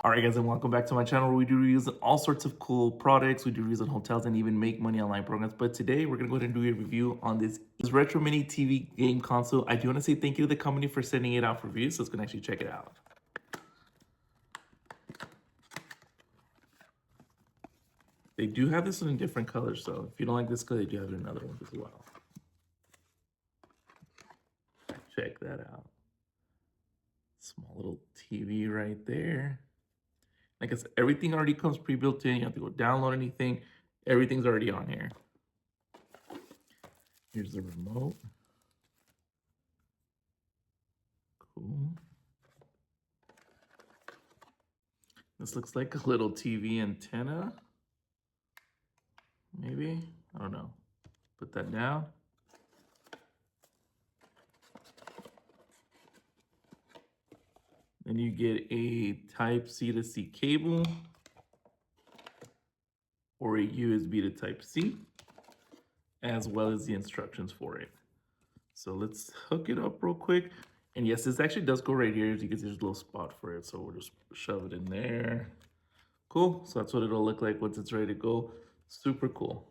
All right, guys, and welcome back to my channel where we do reviews on all sorts of cool products. We do reviews on hotels and even make money online programs. But today we're gonna go ahead and do a review on this retro mini TV game console. I do want to say thank you to the company for sending it out for reviews, so let's go and actually check it out. They do have this one in different colors, so if you don't like this color, they do have another one as well. Check that out. Small little TV right there. Like I said, everything already comes pre-built in. You don't have to go download anything. Everything's already on here. Here's the remote. Cool. This looks like a little TV antenna. Maybe, I don't know. Put that down. Then you get a Type-C to C cable or a USB to Type-C, as well as the instructions for it. So let's hook it up real quick. And yes, this actually does go right here. As you can see, there's a little spot for it. So we'll just shove it in there. Cool, so that's what it'll look like once it's ready to go. Super cool.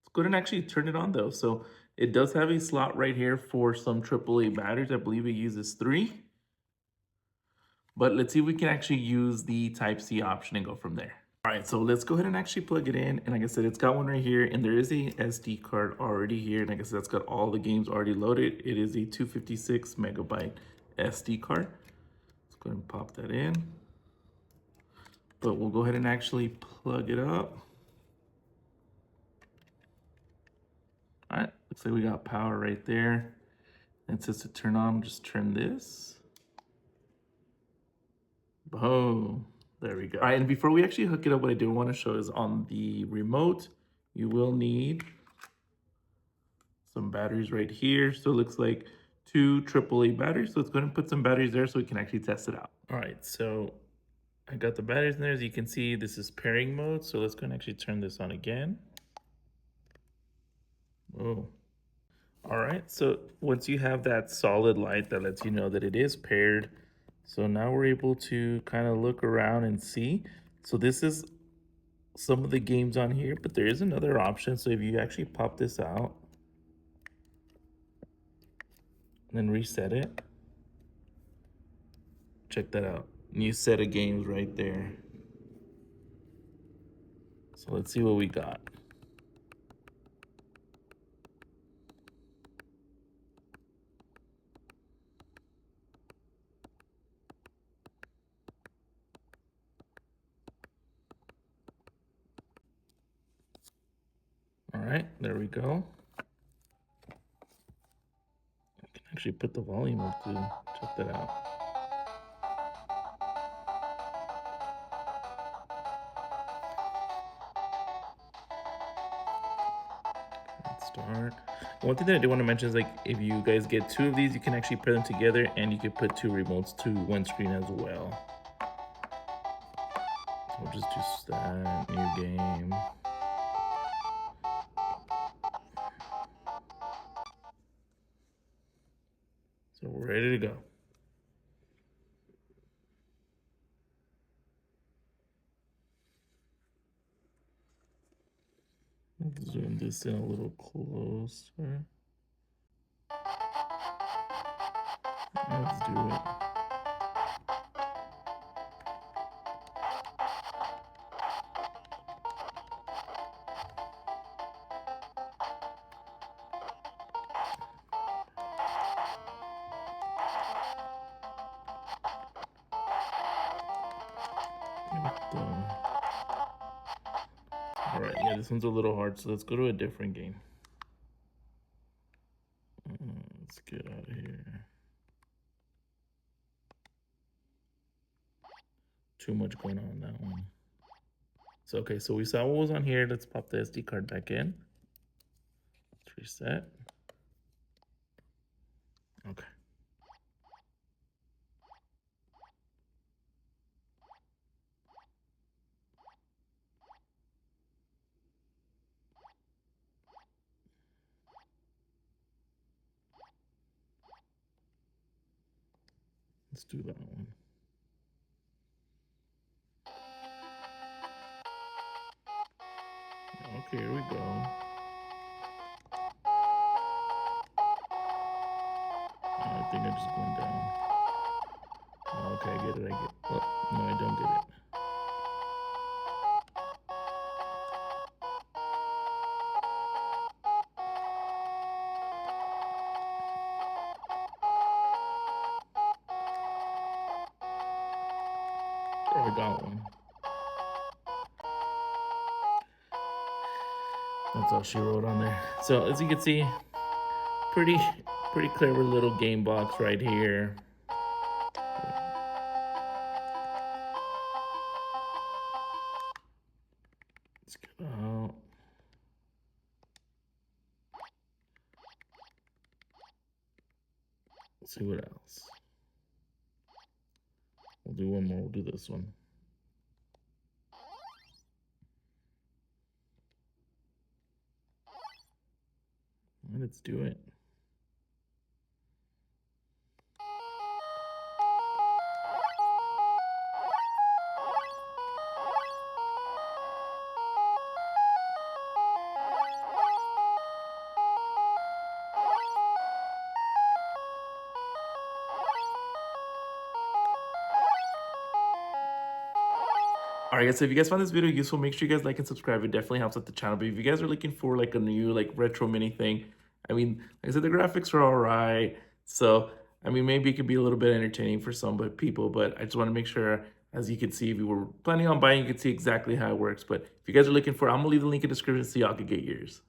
Let's go ahead and actually turn it on though. So it does have a slot right here for some AAA batteries. I believe it uses 3. But let's see if we can actually use the Type-C option and go from there. All right, so let's go ahead and actually plug it in. And like I said, it's got one right here, and there is a SD card already here. And like I said, that's got all the games already loaded. It is a 256 megabyte SD card. Let's go ahead and pop that in. But we'll go ahead and actually plug it up. All right, looks like we got power right there. And it says to turn on, just turn this. Boom, there we go. All right, and before we actually hook it up, what I do want to show is on the remote, you will need some batteries right here. So it looks like 2 AAA batteries. So let's go ahead and put some batteries there so we can actually test it out. All right, so I got the batteries in there. As you can see, this is pairing mode. So let's go and actually turn this on again. Oh. All right, so once you have that solid light that lets you know that it is paired, so now we're able to kind of look around and see. So this is some of the games on here, but there is another option. So if you actually pop this out and then reset it, check that out. New set of games right there. So let's see what we got. All right, there we go. I can actually put the volume up too. Check that out. Let's start. One thing that I do want to mention is, like, if you guys get 2 of these, you can actually pair them together, and you can put 2 remotes to one screen as well. So we'll just do that, new game. So we're ready to go. Let's zoom this in a little closer. Let's do it. All right, yeah, this one's a little hard, so let's go to a different game. Let's get out of here. Too much going on that one. So, okay, so we saw what was on here. Let's pop the SD card back in. Let's reset. Okay. Let's do that one. Here we go. I think I just went down. Okay, I get it, I get it. Oh, no, I don't get it. Oh, I got one. That's all she wrote on there. So as you can see, pretty clever little game box right here. Let's get out. Let's see what else. We'll do one more. We'll do this one. Let's do it. Alright guys, so if you guys found this video useful, make sure you guys like and subscribe. It definitely helps out the channel. But if you guys are looking for like a new like retro mini thing, I mean, like I said, the graphics are alright. So, I mean, maybe it could be a little bit entertaining for some people, but I just want to make sure, as you can see, if you were planning on buying, you can see exactly how it works. But if you guys are looking for it, I'm going to leave the link in the description so y'all can get yours.